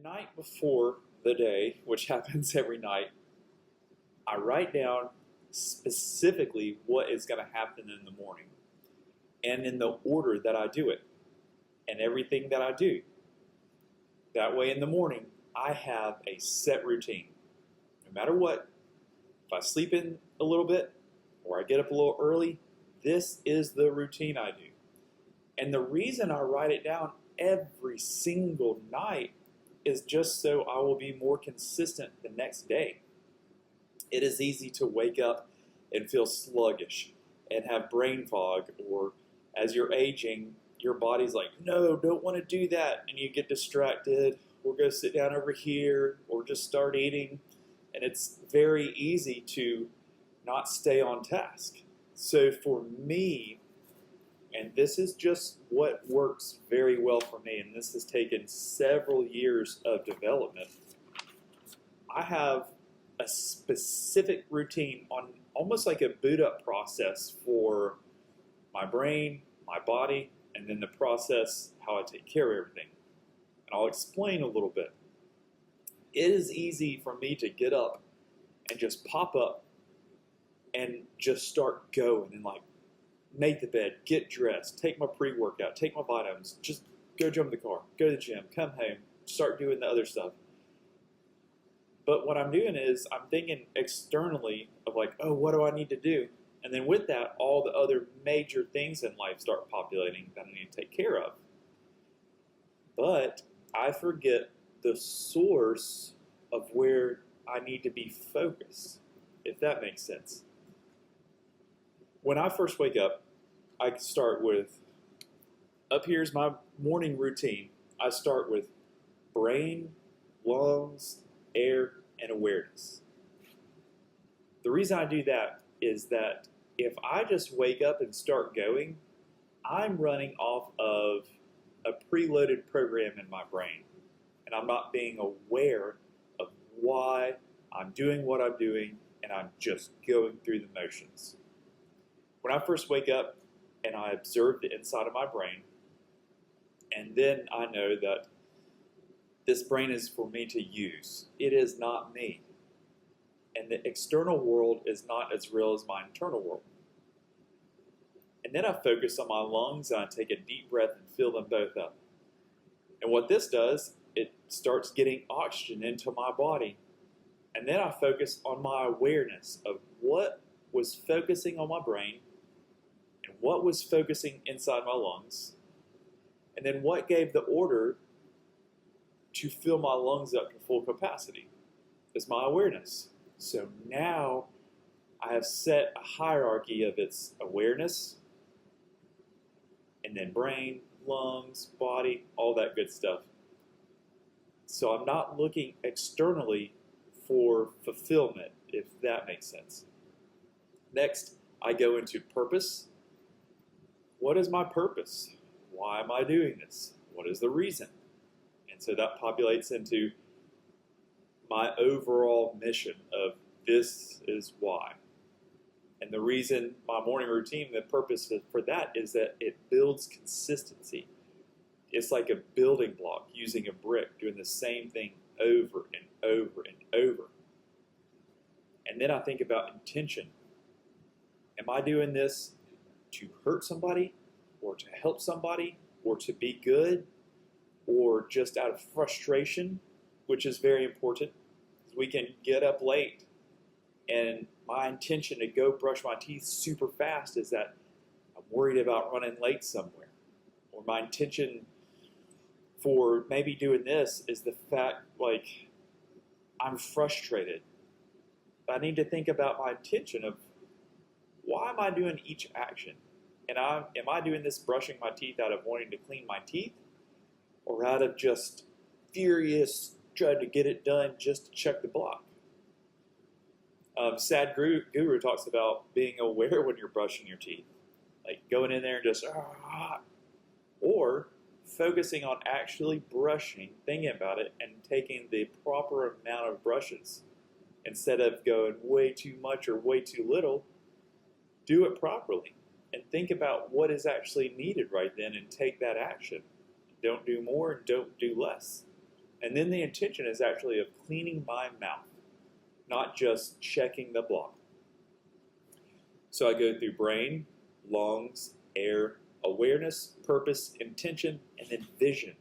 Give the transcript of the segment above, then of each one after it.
night before the day, which happens every night, I write down specifically what is going to happen in the morning and in the order that I do it and everything that I do. That way in the morning, I have a set routine. No matter what, if I sleep in a little bit or I get up a little early, this is the routine I do. And the reason I write it down every single night is just so I will be more consistent the next day. It is easy to wake up and feel sluggish and have brain fog, or as you're aging, your body's like, no, don't want to do that, and you get distracted, or go sit down over here, or just start eating, and it's very easy to not stay on task. So for me, and this is just what works very well for me, and this has taken several years of development, I have a specific routine on almost like a boot up process for my brain, my body, and then the process how I take care of everything. And I'll explain a little bit. It is easy for me to get up and just pop up and just start going and like make the bed, get dressed, take my pre-workout, take my vitamins, just go jump in the car, go to the gym, come home, start doing the other stuff. But what I'm doing is I'm thinking externally of like, oh, what do I need to do? And then with that, all the other major things in life start populating that I need to take care of. But I forget the source of where I need to be focused, if that makes sense. When I first wake up, I start with, up here's my morning routine. I start with brain, lungs, air, and awareness. The reason I do that is that if I just wake up and start going, I'm running off of a preloaded program in my brain, and I'm not being aware of why I'm doing what I'm doing, and I'm just going through the motions. When I first wake up and I observe the inside of my brain, and then I know that this brain is for me to use. It is not me. And the external world is not as real as my internal world. And then I focus on my lungs and I take a deep breath and fill them both up. And what this does, it starts getting oxygen into my body. And then I focus on my awareness of what was focusing on my brain and what was focusing inside my lungs. And then what gave the order to fill my lungs up to full capacity is my awareness. So now I have set a hierarchy of its awareness, and then brain, lungs, body, all that good stuff. So I'm not looking externally for fulfillment, if that makes sense. Next, I go into purpose. What is my purpose? Why am I doing this? What is the reason? And so that populates into my overall mission of this is why. And the reason my morning routine, the purpose for that is that it builds consistency. It's like a building block using a brick, doing the same thing over and over and over. And then I think about intention. Am I doing this to hurt somebody, or to help somebody, or to be good, or just out of frustration, which is very important? We can get up late, and my intention to go brush my teeth super fast is that I'm worried about running late somewhere. Or my intention for maybe doing this is the fact, like, I'm frustrated. I need to think about my intention of why am I doing each action? And am I doing this brushing my teeth out of wanting to clean my teeth, or out of just furious trying to get it done just to check the block? Sad Guru talks about being aware when you're brushing your teeth, like going in there and just or focusing on actually brushing, thinking about it, and taking the proper amount of brushes instead of going way too much or way too little. Do it properly and think about what is actually needed right then and take that action. Don't do more and don't do less. And then the intention is actually of cleaning my mouth, not just checking the block. So I go through brain, lungs, air, awareness, purpose, intention, and then vision.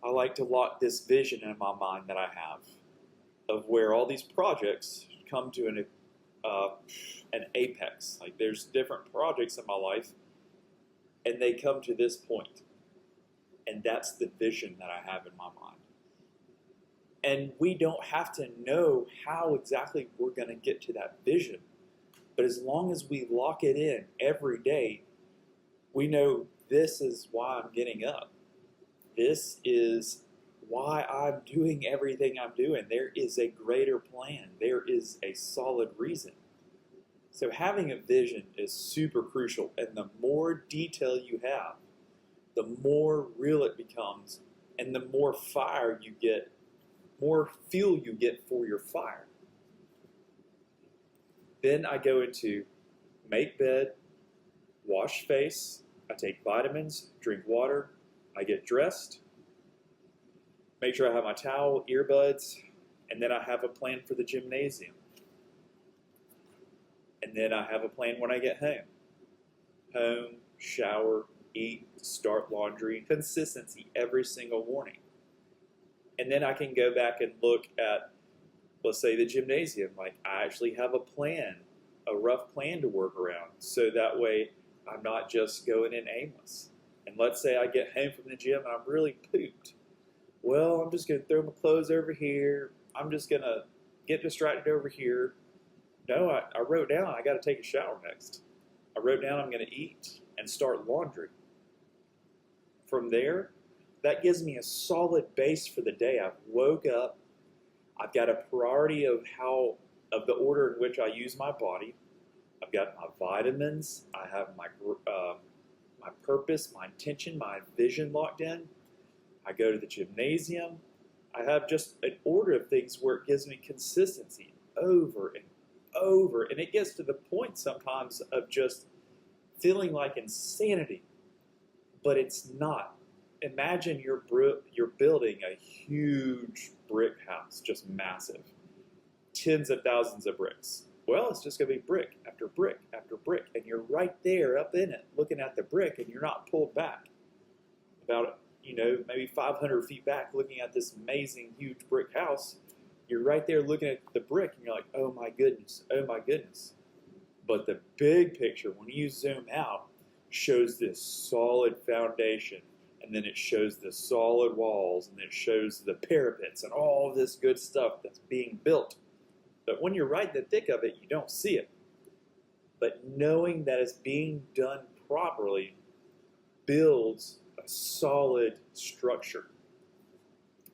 I like to lock this vision in my mind that I have of where all these projects come to an apex. Like there's different projects in my life, and they come to this point. And that's the vision that I have in my mind. And we don't have to know how exactly we're going to get to that vision. But as long as we lock it in every day, we know this is why I'm getting up. This is why I'm doing everything I'm doing. There is a greater plan. There is a solid reason. So having a vision is super crucial. And the more detail you have, the more real it becomes, and the more fire you get, more fuel you get for your fire. Then I go into make bed, wash face, I take vitamins, drink water, I get dressed, make sure I have my towel, earbuds, and then I have a plan for the gymnasium. And then I have a plan when I get home. Home, shower, eat, start laundry, consistency every single morning. And then I can go back and look at, let's say, the gymnasium. Like I actually have a plan, a rough plan to work around, so that way I'm not just going in aimless. And let's say I get home from the gym and I'm really pooped. Well, I'm just going to throw my clothes over here. I'm just going to get distracted over here. No, I wrote down I got to take a shower next. I wrote down I'm going to eat and start laundry. From there, that gives me a solid base for the day. I've woke up. I've got a priority of the order in which I use my body. I've got my vitamins. I have my purpose, my intention, my vision locked in. I go to the gymnasium. I have just an order of things where it gives me consistency over and over. And it gets to the point sometimes of just feeling like insanity. But it's not. Imagine you're building a huge brick house, just massive. Tens of thousands of bricks. Well, it's just going to be brick after brick after brick. And you're right there up in it, looking at the brick, and you're not pulled back. About, maybe 500 feet back, looking at this amazing, huge brick house. You're right there looking at the brick, and you're like, oh my goodness, oh my goodness. But the big picture, when you zoom out, shows this solid foundation. And then it shows the solid walls, and it shows the parapets and all of this good stuff that's being built. But when you're right in the thick of it, you don't see it. But knowing that it's being done properly builds a solid structure.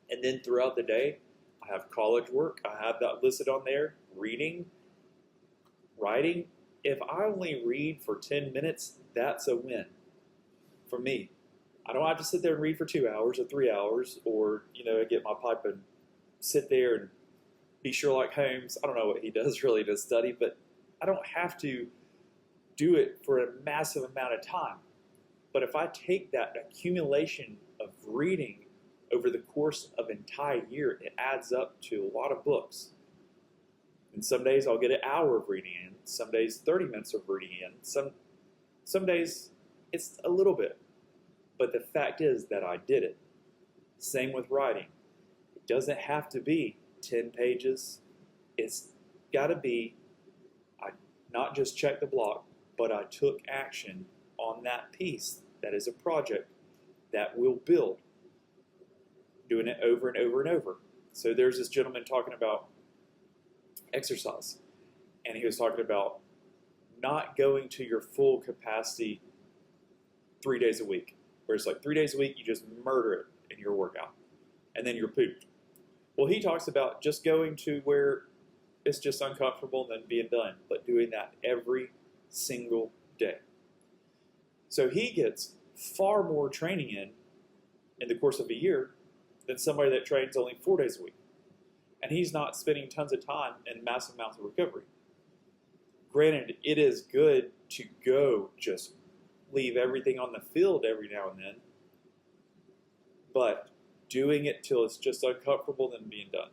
And then throughout the day, I have college work. I have that listed on there. Reading, writing. If I only read for 10 minutes, that's a win for me. I don't have to sit there and read for 2 hours or 3 hours or, get my pipe and sit there and be Sherlock Holmes. I don't know what he does really to study, but I don't have to do it for a massive amount of time. But if I take that accumulation of reading over the course of an entire year, it adds up to a lot of books. And some days I'll get an hour of reading in. Some days 30 minutes of reading in. Some days it's a little bit. But the fact is that I did it. Same with writing. It doesn't have to be 10 pages. It's got to be, I not just checked the block, but I took action on that piece that is a project that will build. Doing it over and over and over. So there's this gentleman talking about exercise. And he was talking about not going to your full capacity 3 days a week. Where it's like 3 days a week, you just murder it in your workout. And then you're pooped. Well, he talks about just going to where it's just uncomfortable and then being done. But doing that every single day. So he gets far more training in the course of a year than somebody that trains only 4 days a week. And he's not spending tons of time in massive amounts of recovery. Granted, it is good to go leave everything on the field every now and then. But doing it till it's just uncomfortable than being done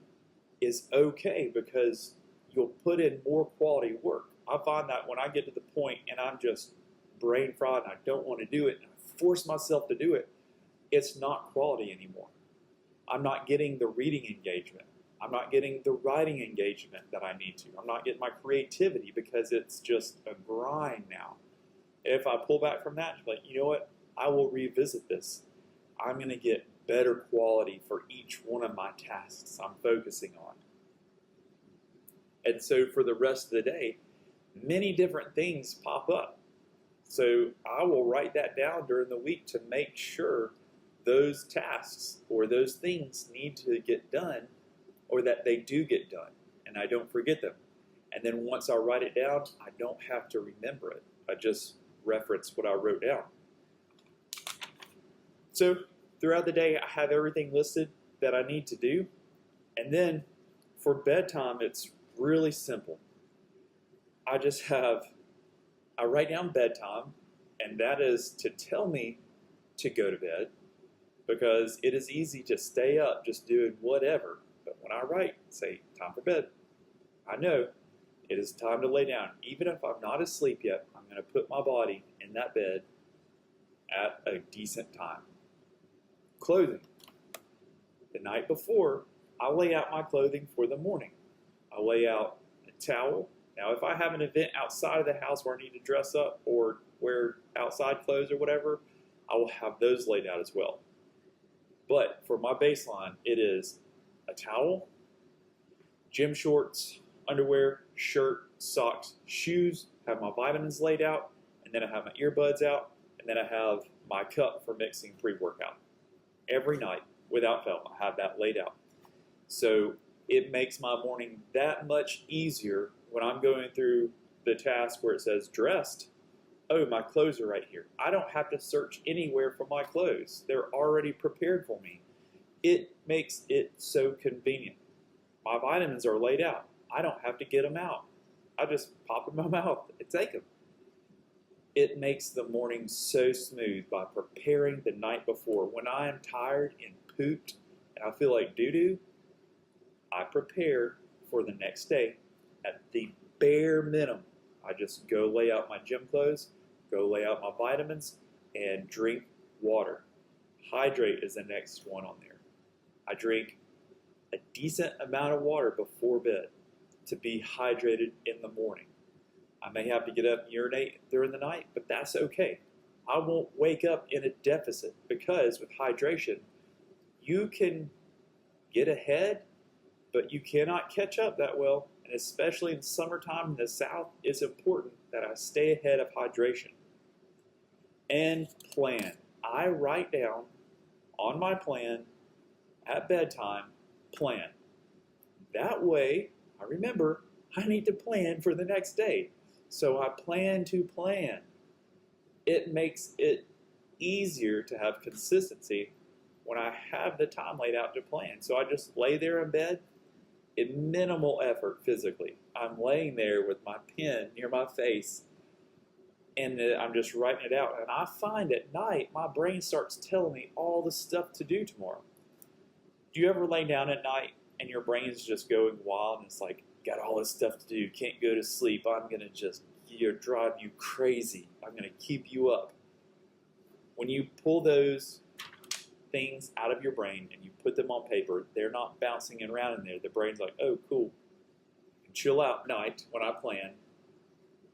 is okay, because you'll put in more quality work. I find that when I get to the point and I'm just brain fried and I don't want to do it and I force myself to do it, it's not quality anymore. I'm not getting the reading engagement. I'm not getting the writing engagement that I need to. I'm not getting my creativity because it's just a grind now. If I pull back from that, like, you know what? I will revisit this. I'm going to get better quality for each one of my tasks I'm focusing on. And so for the rest of the day, many different things pop up. So I will write that down during the week to make sure those tasks or those things need to get done, or that they do get done and I don't forget them. And then once I write it down, I don't have to remember it. I just reference what I wrote down. So throughout the day, I have everything listed that I need to do. And then for bedtime, it's really simple. I write down bedtime, and that is to tell me to go to bed, because it is easy to stay up just doing whatever. But when I write, say, time for bed, I know it is time to lay down. Even if I'm not asleep yet, I'm going to put my body in that bed at a decent time. Clothing. The night before, I lay out my clothing for the morning. I lay out a towel. Now, if I have an event outside of the house where I need to dress up or wear outside clothes or whatever, I will have those laid out as well. But for my baseline, it is a towel, gym shorts, underwear, shirt, socks, shoes, have my vitamins laid out, and then I have my earbuds out, and then I have my cup for mixing pre-workout. Every night, without fail, I have that laid out. So it makes my morning that much easier when I'm going through the task where it says dressed. Oh, my clothes are right here. I don't have to search anywhere for my clothes. They're already prepared for me. It makes it so convenient. My vitamins are laid out. I don't have to get them out. I just pop them in my mouth and take them. It makes the morning so smooth by preparing the night before. When I am tired and pooped and I feel like doo-doo, I prepare for the next day at the bare minimum. I just go lay out my gym clothes, go lay out my vitamins, and drink water. Hydrate is the next one on there. I drink a decent amount of water before bed to be hydrated in the morning. I may have to get up and urinate during the night, but that's okay. I won't wake up in a deficit, because with hydration, you can get ahead, but you cannot catch up that well. And especially in summertime in the South, it's important that I stay ahead of hydration. And plan. I write down on my plan at bedtime, plan. That way, I remember I need to plan for the next day. So I plan to plan. It makes it easier to have consistency when I have the time laid out to plan. So I just lay there in bed in minimal effort physically. I'm laying there with my pen near my face, and I'm just writing it out. And I find at night, my brain starts telling me all the stuff to do tomorrow. Do you ever lay down at night and your brain is just going wild and it's like, got all this stuff to do, can't go to sleep, I'm going to just drive you crazy, I'm going to keep you up? When you pull those things out of your brain and you put them on paper, they're not bouncing around in there. The brain's like, oh, cool. Chill out night when I plan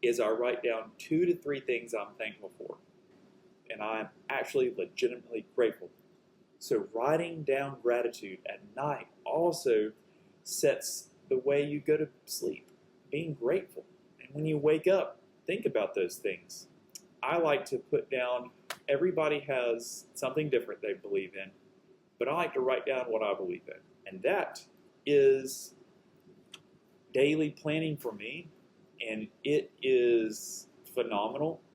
is I write down 2 to 3 things I'm thankful for. And I'm actually legitimately grateful. So writing down gratitude at night also sets the way you go to sleep, being grateful. And when you wake up, think about those things. I like to put down, everybody has something different they believe in, but I like to write down what I believe in. And that is daily planning for me, and it is phenomenal.